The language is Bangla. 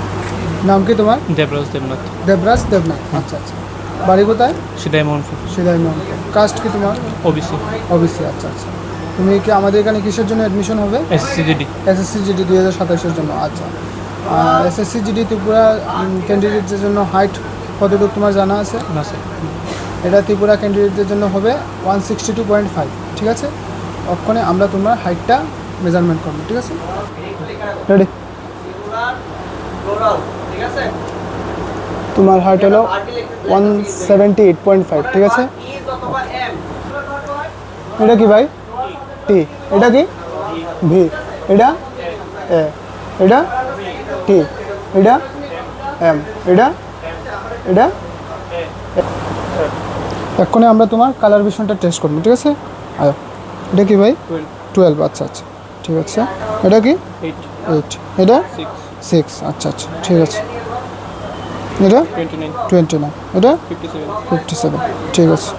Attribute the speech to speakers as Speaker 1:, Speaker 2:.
Speaker 1: আচ্ছা।
Speaker 2: নাম কি তোমার?
Speaker 1: দেবরাজ দেবনাথ।
Speaker 2: দেবরাজ দেবনাথ, আচ্ছা আচ্ছা। বাড়ি কোথায়?
Speaker 1: সিদাই মোহনপুর।
Speaker 2: সিদাই মোহনপুর। কাস্ট কি তোমার?
Speaker 1: ওবিসি।
Speaker 2: ওবিসি, আচ্ছা আচ্ছা। তুমি কি আমাদের এখানে কিসের জন্য অ্যাডমিশন হবে?
Speaker 1: SSC GD.
Speaker 2: এসএসসি জিডি 2027-এর জন্য, আচ্ছা। এসএসসি জিডি ত্রিপুরা ক্যান্ডিডেটদের জন্য হাইট কতটুকু তোমার জানা আছে?
Speaker 1: না স্যার।
Speaker 2: এটা ত্রিপুরা ক্যান্ডিডেটদের জন্য হবে 162.5, ঠিক আছে? ওখানে আমরা তোমার হাইটটা মেজারমেন্ট করবো, ঠিক আছে? রেডি? তোমার হাইট হলো 178.5, ঠিক আছে? এটা কি ভাই? টি। এটা কি? ভি। এটা এ। এটা টি। এটা এম। এটা এটা এক্ষণে আমরা তোমার কালার ভিশনটা টেস্ট করবো, ঠিক আছে? আয়। এটা কি ভাই? 12, আচ্ছা আচ্ছা, ঠিক আছে। এটা কি? 8। এটা 6, আচ্ছা আচ্ছা, ঠিক আছে। এটা 29। এটা 57, ঠিক আছে।